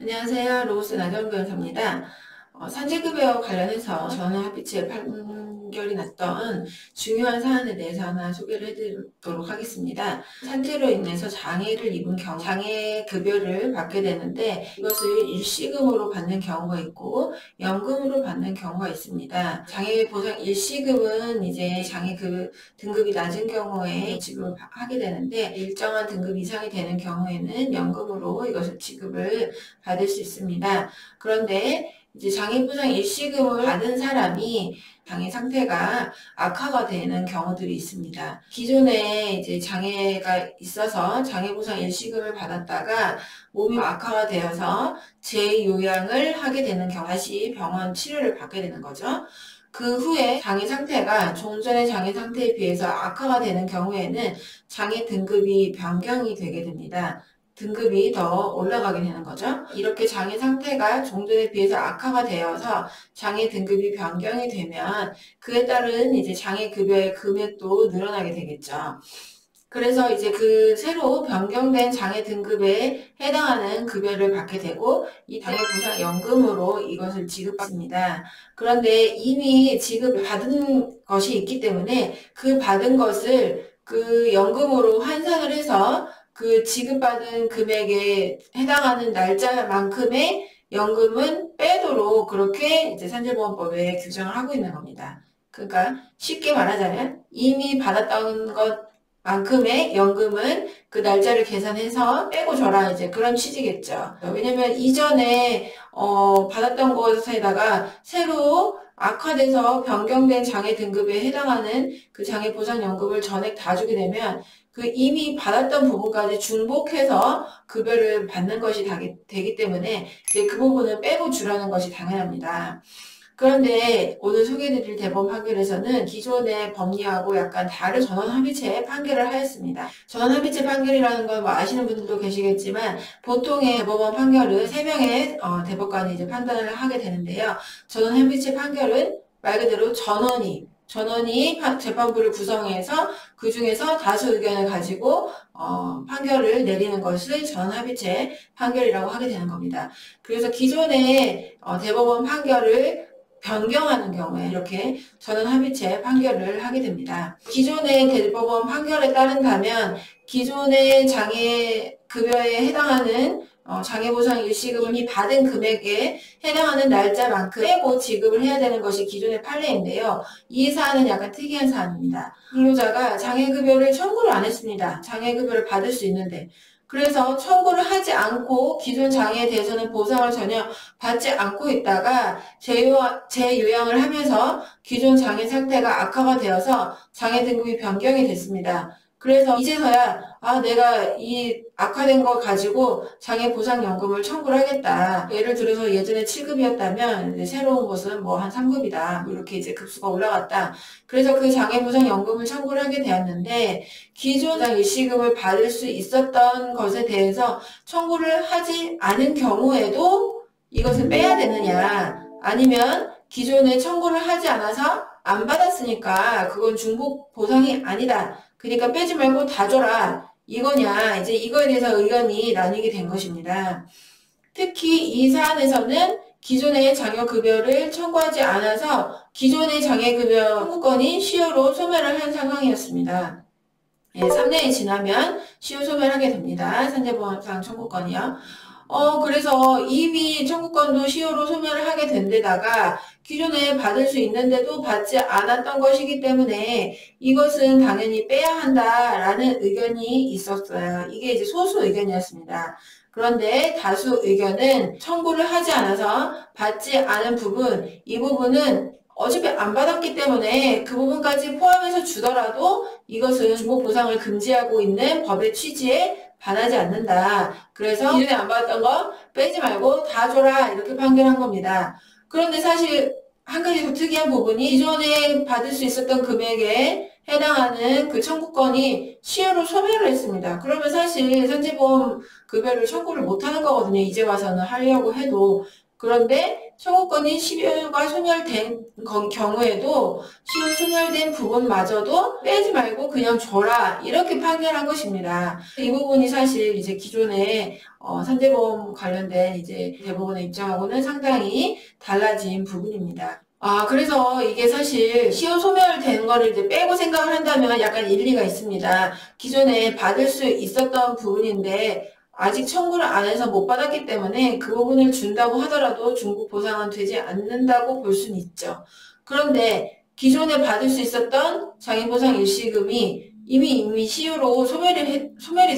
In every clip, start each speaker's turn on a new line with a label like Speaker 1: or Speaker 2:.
Speaker 1: 안녕하세요. 로고스 나경원 변호사입니다. 산재급여 관련해서 전원합의체 판결이 났던 중요한 사안에 대해서 하나 소개를 해드리도록 하겠습니다. 산재로 인해서 장애를 입은 경우 장애급여를 받게 되는데 이것을 일시금으로 받는 경우가 있고 연금으로 받는 경우가 있습니다. 장애보상 일시금은 이제 장애급 등급이 낮은 경우에 지급을 하게 되는데 일정한 등급 이상이 되는 경우에는 연금으로 이것을 지급을 받을 수 있습니다. 그런데 이제 장애보상 일시금을 받은 사람이 장애 상태가 악화가 되는 경우들이 있습니다. 기존에 이제 장애가 있어서 장애보상 일시금을 받았다가 몸이 악화가 되어서 재요양을 하게 되는 경우, 다시 병원 치료를 받게 되는 거죠. 그 후에 장애 상태가 종전의 장애 상태에 비해서 악화가 되는 경우에는 장애 등급이 변경이 되게 됩니다. 등급이 더 올라가게 되는 거죠. 이렇게 장애 상태가 종전에 비해서 악화가 되어서 장애 등급이 변경이 되면 그에 따른 이제 장애 급여의 금액도 늘어나게 되겠죠. 그래서 이제 그 새로 변경된 장애 등급에 해당하는 급여를 받게 되고 이 장애보상연금으로 이것을 지급받습니다. 그런데 이미 지급받은 것이 있기 때문에 그 받은 것을 그 연금으로 환산을 해서 그 지급받은 금액에 해당하는 날짜만큼의 연금은 빼도록 그렇게 이제 산재보험법에 규정을 하고 있는 겁니다. 그러니까 쉽게 말하자면 이미 받았던 것만큼의 연금은 그 날짜를 계산해서 빼고 줘라 이제 그런 취지겠죠. 왜냐면 이전에 받았던 것에다가 새로 악화돼서 변경된 장애 등급에 해당하는 그 장애보상연금을 전액 다 주게 되면 그 이미 받았던 부분까지 중복해서 급여를 받는 것이 되기 때문에 이제 그 부분을 빼고 주라는 것이 당연합니다. 그런데 오늘 소개해드릴 대법원 판결에서는 기존의 법리하고 약간 다른 전원합의체 판결을 하였습니다. 전원합의체 판결이라는 건 뭐 아시는 분들도 계시겠지만 보통의 대법원 판결은 3명의 대법관이 이제 판단을 하게 되는데요. 전원합의체 판결은 말 그대로 전원이 재판부를 구성해서 그 중에서 다수 의견을 가지고 판결을 내리는 것을 전합의체 판결이라고 하게 되는 겁니다. 그래서 기존의 대법원 판결을 변경하는 경우에 이렇게 전원합의체 판결을 하게 됩니다. 기존의 대법원 판결에 따른다면 기존의 장애급여에 해당하는 장애보상 일시금을 이미 받은 금액에 해당하는 날짜만큼 빼고 지급을 해야 되는 것이 기존의 판례인데요. 이 사안은 약간 특이한 사안입니다. 근로자가 장애급여를 청구를 안 했습니다. 장애급여를 받을 수 있는데 그래서 청구를 하지 않고 기존 장애에 대해서는 보상을 전혀 받지 않고 있다가 재요양을 하면서 기존 장애 상태가 악화가 되어서 장애 등급이 변경이 됐습니다. 그래서 이제서야 내가 이 악화된 거 가지고 장애보상연금을 청구를 하겠다. 예를 들어서 예전에 7급이었다면 이제 새로운 것은 뭐 한 3급이다. 뭐 이렇게 이제 급수가 올라갔다. 그래서 그 장애보상연금을 청구를 하게 되었는데 기존 일시금을 받을 수 있었던 것에 대해서 청구를 하지 않은 경우에도 이것을 빼야 되느냐 아니면 기존에 청구를 하지 않아서 안 받았으니까 그건 중복 보상이 아니다. 그러니까 빼지 말고 다 줘라. 이거냐. 이제 이거에 대해서 의견이 나뉘게 된 것입니다. 특히 이 사안에서는 기존의 장애급여를 청구하지 않아서 기존의 장애급여 청구권이 시효로 소멸을 한 상황이었습니다. 3년이 지나면 시효 소멸하게 됩니다. 산재보험상 청구권이요. 그래서 이미 청구권도 시효로 소멸을 하게 된 데다가 기존에 받을 수 있는데도 받지 않았던 것이기 때문에 이것은 당연히 빼야 한다라는 의견이 있었어요. 이게 이제 소수 의견이었습니다. 그런데 다수 의견은 청구를 하지 않아서 받지 않은 부분, 이 부분은 어차피 안 받았기 때문에 그 부분까지 포함해서 주더라도 이것은 중복보상을 금지하고 있는 법의 취지에 반하지 않는다. 그래서 기존에 안 받았던 거 빼지 말고 다 줘라 이렇게 판결한 겁니다. 그런데 사실 한 가지 더 특이한 부분이 기존에 받을 수 있었던 금액에 해당하는 그 청구권이 시효로 소멸을 했습니다. 그러면 사실 산재보험 급여를 청구를 못하는 거거든요. 이제 와서는 하려고 해도. 그런데 청구권이 시효가 소멸된 경우에도 시효 소멸된 부분마저도 빼지 말고 그냥 줘라 이렇게 판결한 것입니다. 이 부분이 사실 이제 기존의 산재보험 관련된 이제 대법원의 입장하고는 상당히 달라진 부분입니다. 그래서 이게 사실 시효 소멸된 거를 이제 빼고 생각을 한다면 약간 일리가 있습니다. 기존에 받을 수 있었던 부분인데 아직 청구를 안 해서 못 받았기 때문에 그 부분을 준다고 하더라도 중복 보상은 되지 않는다고 볼 수는 있죠. 그런데 기존에 받을 수 있었던 장애보상 일시금이 이미 시효로 소멸이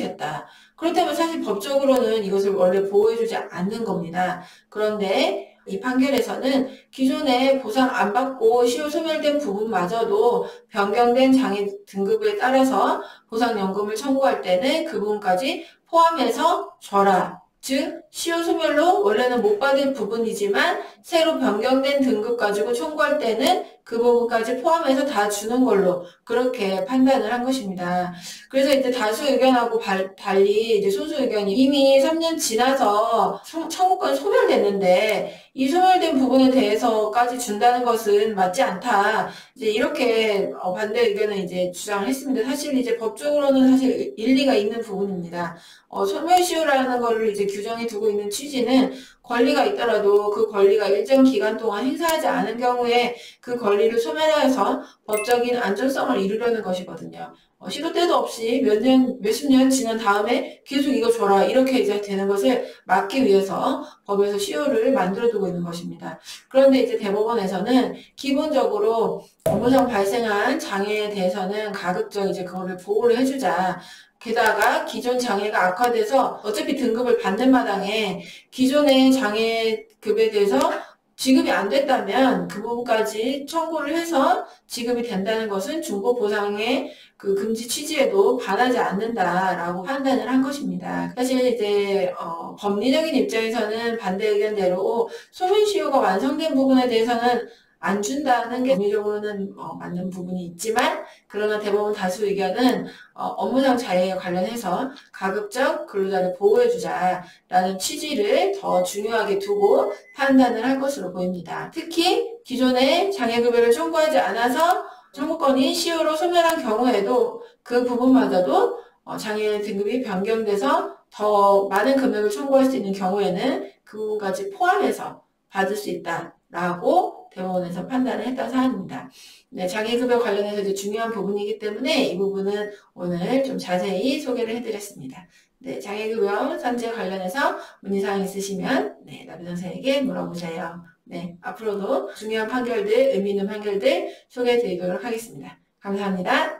Speaker 1: 됐다. 그렇다면 사실 법적으로는 이것을 원래 보호해주지 않는 겁니다. 그런데 이 판결에서는 기존에 보상 안 받고 시효 소멸된 부분마저도 변경된 장애 등급에 따라서 보상연금을 청구할 때는 그 부분까지 포함해서 줘라. 즉 시효 소멸로 원래는 못 받을 부분이지만 새로 변경된 등급 가지고 청구할 때는 그 부분까지 포함해서 다 주는 걸로 그렇게 판단을 한 것입니다. 그래서 이제 다수 의견하고 달리 이제 소수 의견이 이미 3년 지나서 청구권이 소멸됐는데 이 소멸된 부분에 대해서까지 준다는 것은 맞지 않다. 이제 이렇게 반대 의견을 이제 주장을 했습니다. 사실 이제 법적으로는 사실 일리가 있는 부분입니다. 소멸시효라는 거를 이제 규정해 두고 있는 취지는 권리가 있더라도 그 권리가 일정 기간 동안 행사하지 않은 경우에 그 권리를 소멸하여서 법적인 안전성을 이루려는 것이거든요. 시도 때도 없이 몇십 년 지난 다음에 계속 이거 줘라 이렇게 이제 되는 것을 막기 위해서 법에서 시효를 만들어두고 있는 것입니다. 그런데 이제 대법원에서는 기본적으로 업무상 발생한 장애에 대해서는 가급적 이제 그거를 보호를 해주자. 게다가 기존 장애가 악화돼서 어차피 등급을 받는 마당에 기존의 장애급에 대해서 지급이 안 됐다면 그 부분까지 청구를 해서 지급이 된다는 것은 중복보상의 그 금지 취지에도 반하지 않는다라고 판단을 한 것입니다. 사실 이제 법리적인 입장에서는 반대 의견대로 소멸시효가 완성된 부분에 대해서는 안 준다는 게 법리적으로는 맞는 부분이 있지만 그러나 대법원 다수 의견은 업무상 장애에 관련해서 가급적 근로자를 보호해주자라는 취지를 더 중요하게 두고 판단을 할 것으로 보입니다. 특히 기존에 장애급여를 청구하지 않아서 청구권이 시효로 소멸한 경우에도 그 부분마저도 장애 등급이 변경돼서 더 많은 금액을 청구할 수 있는 경우에는 그 부분까지 포함해서 받을 수 있다라고 대법원에서 판단을 했던 사안입니다. 네, 장애급여 관련해서 이제 중요한 부분이기 때문에 이 부분은 오늘 좀 자세히 소개를 해드렸습니다. 네, 장애급여 산재 관련해서 문의사항 있으시면 네, 나비 선생에게 물어보세요. 네, 앞으로도 중요한 판결들, 의미 있는 판결들 소개해 드리도록 하겠습니다. 감사합니다.